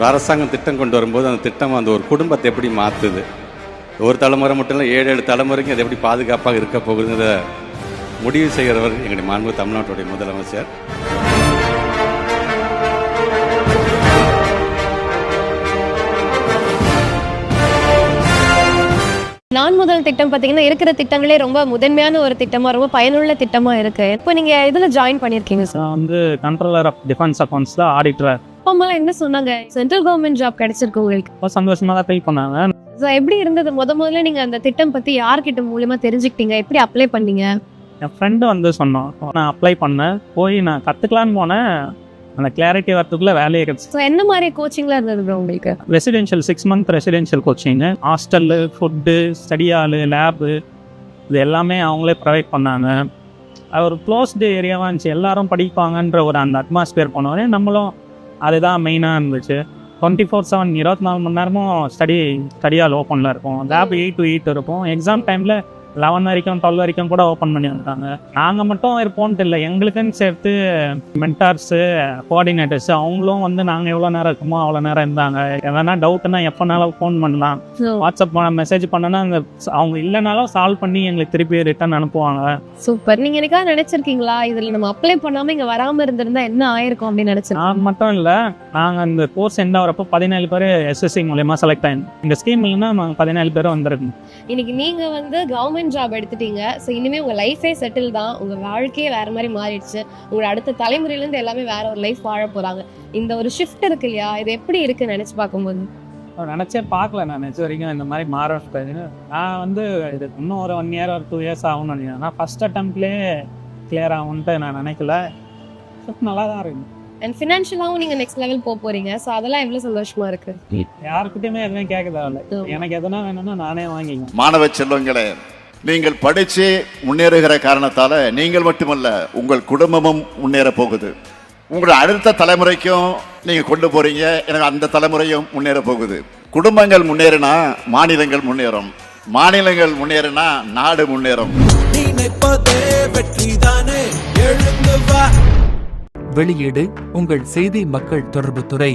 ஒரு அரசாங்கம் திட்டம் கொண்டு வரும்போது அந்த திட்டம் அந்த ஒரு குடும்பத்தை எப்படி மாற்றுது, ஒரு தலைமுறை மட்டும் இல்லை 7 தலைமுறைக்கும் அது எப்படி பாதுகாப்பாக இருக்க போகுதுங்கிறத முடிவு செய்கிறவர் எங்களுடைய மாண்பு தமிழ்நாட்டுடைய முதலமைச்சர். நான் முதல் திட்டம் பார்த்தீங்கன்னா இருக்கிற திட்டங்களே ரொம்ப முதன்மையான ஒரு திட்டமா, ரொம்ப பயனுள்ள திட்டமா இருக்கு. இப்போ நீங்க இதுல ஜாயின் பண்ணிருக்கீங்க சார்? நான் வந்து கண்ட்ரோலர் ஆஃப் டிஃபென்ஸ் அக்கௌண்ட்ஸ் தான் ஆடிட்டர். அப்பா என்ன சொன்னாங்க? சென்ட்ரல் கவர்மெண்ட் ஜாப் கிடைச்சிருக்கு உங்களுக்கு. ரொம்ப சந்தோஷமா தான் ட்ரை பண்ணாங்க. எப்படி இருந்தது? முதல்ல நீங்க அந்த திட்டம் பத்தி யார்கிட்ட மூலியமா தெரிஞ்சுக்கிட்டீங்க? எப்படி அப்ளை பண்ணீங்க? என் ஃப்ரெண்டு வந்து சொன்னான், நான் அப்ளை பண்ணேன். போய் நான் கற்றுக்கலான்னு போனேன். அந்த கிளாரிட்டி வரத்துக்குள்ள வேலையை கிடைச்சி. என்ன மாதிரி கோச்சிங்லாம் இருந்தது ப்ரோ உங்களுக்கு? Residential 6 month residential coaching, hostel, food, study hall, lab, இது எல்லாமே அவங்களே ப்ரொவைட் பண்ணாங்க. அது ஒரு க்ளோஸ்டு ஏரியாவாக இருந்துச்சு, எல்லாரும் படிப்பாங்கன்ற ஒரு அந்த அட்மாஸ்பியர் போனோடனே நம்மளும் அதுதான் மெயினாக இருந்துச்சு. 24/7 24 மணி நேரமும் ஸ்டடி ஹால் ஓப்பனில் இருக்கும். லேப் 8 to 8 இருக்கும். எக்ஸாம் டைமில் 11 வரைக்கும் 12 வரைக்கும் கூட ஓப்பன் பண்ணி வந்துட்டாங்க. நாங்கள் மட்டும் இருப்போன்ட்டு இல்லை, எங்களுக்குன்னு சேர்த்து மென்டார்ஸு, கோஆர்டினேட்டர்ஸு அவங்களும் வந்து நாங்கள் எவ்வளோ நேரம் இருக்குமோ அவ்வளோ நேரம் இருந்தாங்க. எதனா டவுட்னா எப்போனாலும் ஃபோன் பண்ணலாம், வாட்ஸ்அப் மெசேஜ் பண்ணனா அவங்க இல்லைனாலும் சால்வ் பண்ணி எங்களுக்கு திருப்பி ரிட்டர்ன் அனுப்புவாங்க. சூப்பர். நீங்கள் எனக்காக நினச்சிருக்கீங்களா இதில் நம்ம அப்ளை பண்ணாமல் இங்கே வராமல் இருந்திருந்தா என்ன ஆயிருக்கும் அப்படின்னு நினச்சிருக்கேன்? நான் மட்டும் இல்லை, நாங்கள் அந்த கோர்ஸ் எண்ட் ஆகிறப்போ 17 பேர் எஸ்எஸ்சி மூலயமா செலக்ட் ஆகிடும். இந்த ஸ்கீம் இல்லைன்னா நாங்கள் 17 பேரும் வந்துருக்கோம். இன்னைக்கு நீங்கள் வந்து கவர்மெண்ட் ஜாப் எடுத்துட்டீங்க. ஸோ இனிமேல் உங்கள் லைஃபே செட்டில் தான், உங்கள் வாழ்க்கையே வேறு மாதிரி மாறிடுச்சு. உங்களோட அடுத்த தலைமுறையிலேருந்து எல்லாமே வேற ஒரு லைஃப் வாழ போகிறாங்க. இந்த ஒரு ஷிஃப்ட் இருக்கு இல்லையா, இது எப்படி இருக்குன்னு நினச்சி பார்க்கும்போது? நினச்சே பார்க்கல நான் நினச்ச வரைக்கும் இந்த மாதிரி மாறப்பேன். நான் வந்து இது இன்னும் ஒரு 1 year or 2 years ஆகும்னு நினைக்கிறேன். நான் ஃபர்ஸ்ட் அட்டம்ப்ட்லேயே கிளியர் ஆகும்ன்ட்டு நான் நினைக்கல. நல்லா தான் இருக்கு. அண்ட் ஃபினான்ஷியலாகவும் நீங்கள் நெக்ஸ்ட் லெவல் போக போகிறீங்க. ஸோ அதெல்லாம் எவ்வளோ சந்தோஷமாக இருக்குது. யாருக்கிட்டையுமே எதுவுமே கேட்க தேவையில்லை, எனக்கு எதுனா வேணும்னா நானே வாங்கிக்குவேன். மாணவ செல்வங்களே, நீங்கள் படித்து முன்னேறுகிற காரணத்தால் நீங்கள் மட்டுமல்ல உங்கள் குடும்பமும் முன்னேற போகுது. உங்கள் அடுத்த தலைமுறைக்கும் நீங்கள் கொண்டு போகிறீங்க, எனக்கு அந்த தலைமுறையும் முன்னேற போகுது. குடும்பங்கள் முன்னேறினா மாநிலங்கள் முன்னேறும், மாநிலங்கள் முன்னேறினா நாடு முன்னேறும். வெளியீடு உங்கள் செய்தி மக்கள் தொடர்பு துறை.